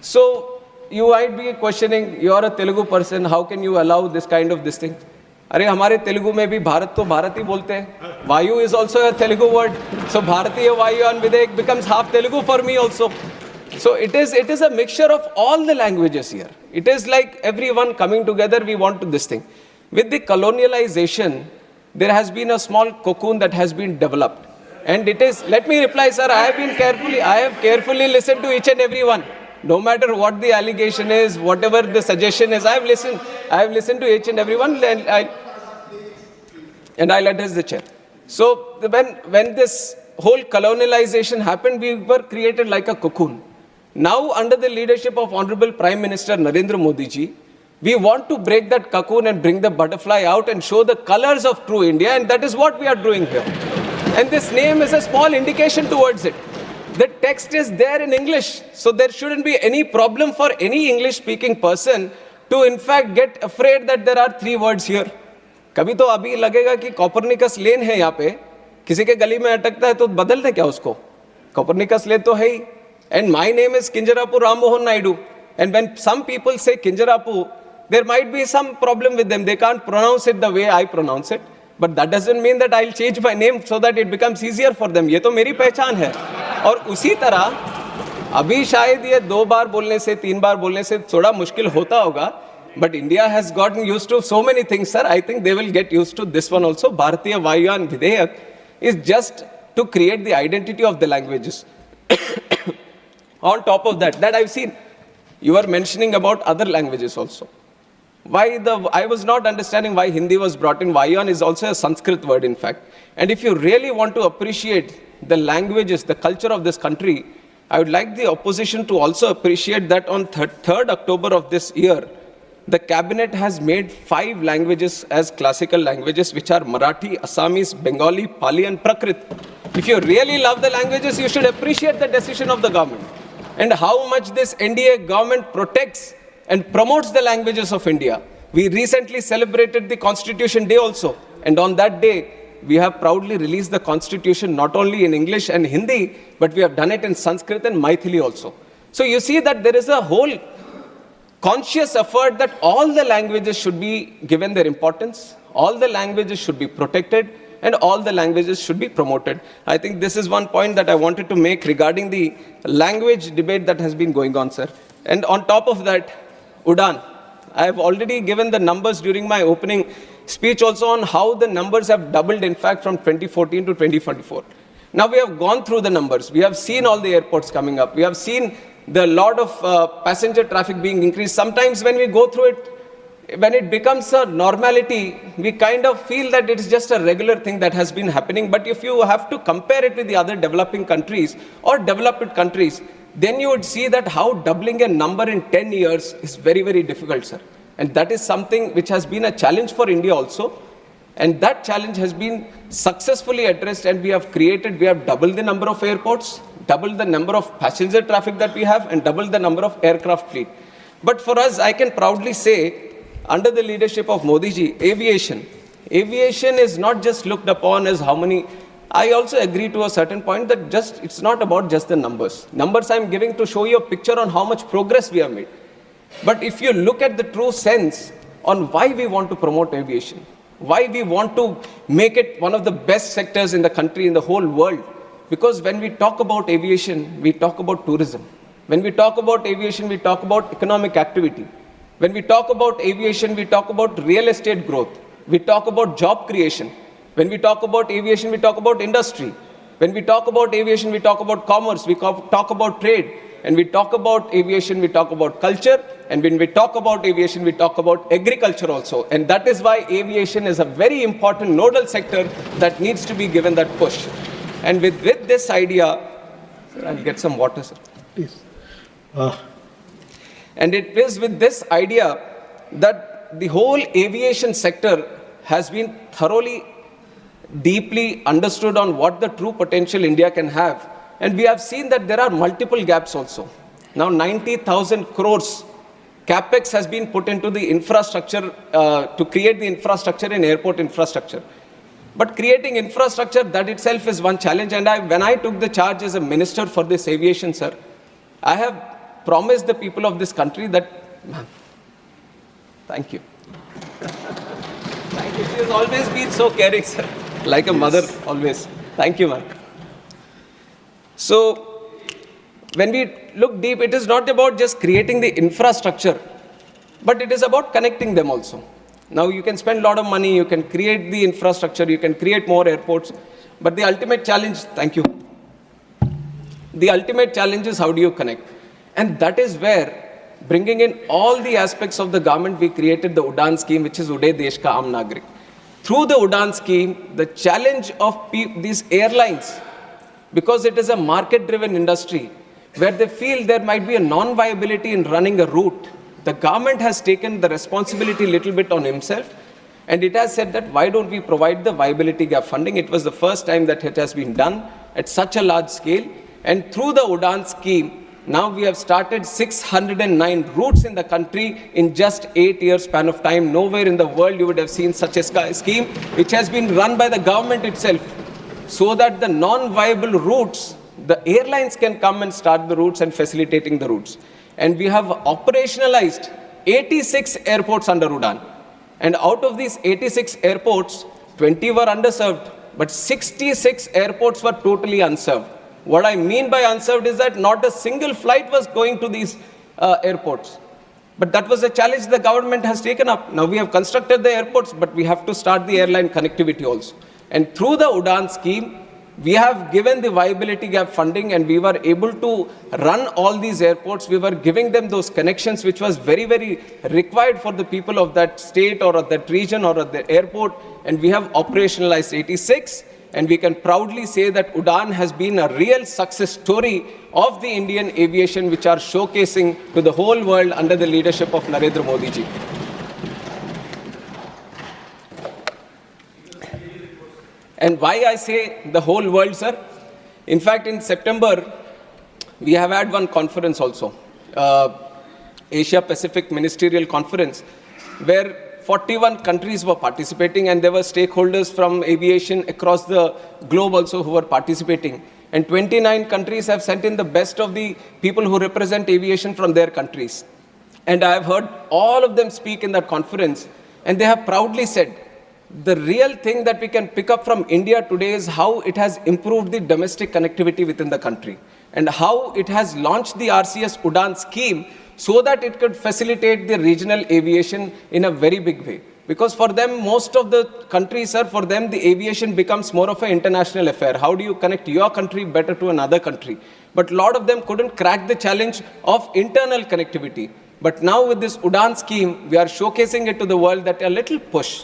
So you might be questioning, you are a Telugu person, how can you allow this kind of this thing? अरे हमारे तेलुगु में भी भारत तो भारत ही बोलते हैं. वायु is also a Telugu word. So Bharatiya Vayuyan Videk becomes half Telugu for me also. So it is a mixture of all the languages here. It is like everyone coming together, we want to this thing. With the colonialization, there has been a small cocoon that has been developed. And it is, let me reply, sir, I have carefully listened to each and every one. No matter what the allegation is, whatever the suggestion is, I have listened to each and every one, and I'll address the chair. So when this whole colonialization happened, we were created like a cocoon. Now, under the leadership of Honorable Prime Minister Narendra Modi ji, we want to break that cocoon and bring the butterfly out and show the colors of true India, and that is what we are doing here. And this name is a small indication towards it. The text is there in English, so there shouldn't be any problem for any English-speaking person to in fact get afraid that there are 3 words here. कभी तो अभी लगेगा कि Copernicus lane है यहाँ पे, किसी के गली में अटकता है तो बदल दे क्या उसको? कॉपरनिकस लेन तो है ही. And my name is Kinjarapu Ram Mohan Naidu. And when some people say Kinjarapu, there might be some problem with them. They can't pronounce it the way I pronounce it. But that doesn't mean that I'll change my name so that it becomes easier for them. ये तो मेरी पहचान है. और उसी तरह अभी शायद ये 2 बार बोलने से 3 बार बोलने से थोड़ा मुश्किल होता होगा. But India has gotten used to so many things, sir. I think they will get used to this one also. Bharatiya Vayuyan Videyak is just to create the identity of the languages. On top of that I've seen, you were mentioning about other languages also. I was not understanding why Hindi was brought in. Vayuyan is also a Sanskrit word, in fact. And if you really want to appreciate the languages, the culture of this country, I would like the opposition to also appreciate that on 3rd October of this year, the cabinet has made 5 languages as classical languages, which are Marathi, Assamese, Bengali, Pali and Prakrit. If you really love the languages, you should appreciate the decision of the government and how much this NDA government protects and promotes the languages of India. We recently celebrated the Constitution Day also, and on that day, we have proudly released the Constitution not only in English and Hindi, but we have done it in Sanskrit and Maithili also. So you see that there is a whole conscious effort that all the languages should be given their importance, all the languages should be protected, and all the languages should be promoted. I think this is one point that I wanted to make regarding the language debate that has been going on, sir. And on top of that, Udan. I have already given the numbers during my opening speech also on how the numbers have doubled, in fact, from 2014 to 2024. Now we have gone through the numbers. We have seen all the airports coming up. We have seen the lot of passenger traffic being increased. Sometimes when we go through it, when it becomes a normality, we kind of feel that it's just a regular thing that has been happening. But if you have to compare it with the other developing countries or developed countries, then you would see that how doubling a number in 10 years is very, very difficult, sir. And that is something which has been a challenge for India also. And that challenge has been successfully addressed, and we have doubled the number of airports, doubled the number of passenger traffic that we have, and doubled the number of aircraft fleet. But for us, I can proudly say, under the leadership of Modi ji, aviation is not just looked upon as how many. I also agree to a certain point that it's not about just the numbers. Numbers I'm giving to show you a picture on how much progress we have made. But if you look at the true sense on why we want to promote aviation, why we want to make it one of the best sectors in the country, in the whole world, because when we talk about aviation, we talk about tourism. When we talk about aviation, we talk about economic activity. When we talk about aviation, we talk about real estate growth. We talk about job creation. When we talk about aviation, we talk about industry. When we talk about aviation, we talk about commerce. We talk about trade. And we talk about aviation, we talk about culture. And when we talk about aviation, we talk about agriculture also. And that is why aviation is a very important nodal sector that needs to be given that push. And with this idea, I'll get some water, sir. Please. And it is with this idea that the whole aviation sector has been thoroughly, deeply understood on what the true potential India can have. And we have seen that there are multiple gaps also. Now 90,000 crores capex has been put into the infrastructure to create the infrastructure in airport infrastructure. But creating infrastructure, that itself is one challenge. And when I took the charge as a minister for this aviation, sir, I have promised the people of this country that, ma'am, thank you. Thank you. She has always been so caring, sir. Like a mother, always. Thank you, ma'am. So, when we look deep, it is not about just creating the infrastructure, but it is about connecting them also. Now, you can spend a lot of money, you can create the infrastructure, you can create more airports, but the ultimate challenge, thank you. The ultimate challenge is how do you connect? And that is where, bringing in all the aspects of the government, we created the UDAN scheme, which is Uday Desh Ka Aam Nagrik. Through the UDAN scheme, the challenge of these airlines, because it is a market-driven industry, where they feel there might be a non-viability in running a route, the government has taken the responsibility a little bit on himself, and it has said that why don't we provide the viability gap funding? It was the first time that it has been done at such a large scale. And through the UDAN scheme, now we have started 609 routes in the country in just 8 years span of time. Nowhere in the world you would have seen such a scheme, which has been run by the government itself, so that the non-viable routes, the airlines can come and start the routes and facilitating the routes. And we have operationalized 86 airports under UDAN. And out of these 86 airports, 20 were underserved, but 66 airports were totally unserved. What I mean by unserved is that not a single flight was going to these airports. But that was a challenge the government has taken up. Now we have constructed the airports, but we have to start the airline connectivity also. And through the UDAN scheme, we have given the viability gap funding, and we were able to run all these airports. We were giving them those connections, which was very, very required for the people of that state or of that region or of the airport. And we have operationalized 86. And we can proudly say that UDAN has been a real success story of the Indian aviation, which are showcasing to the whole world under the leadership of Narendra Modi ji. And why I say the whole world, sir? In fact, in September, we have had one conference also, Asia Pacific Ministerial Conference, where 41 countries were participating, and there were stakeholders from aviation across the globe also who were participating. And 29 countries have sent in the best of the people who represent aviation from their countries. And I have heard all of them speak in that conference, and they have proudly said, the real thing that we can pick up from India today is how it has improved the domestic connectivity within the country, and how it has launched the RCS UDAN scheme so that it could facilitate the regional aviation in a very big way. Because for them, most of the countries, sir, for them, the aviation becomes more of an international affair. How do you connect your country better to another country? But a lot of them couldn't crack the challenge of internal connectivity. But now with this UDAN scheme, we are showcasing it to the world that a little push,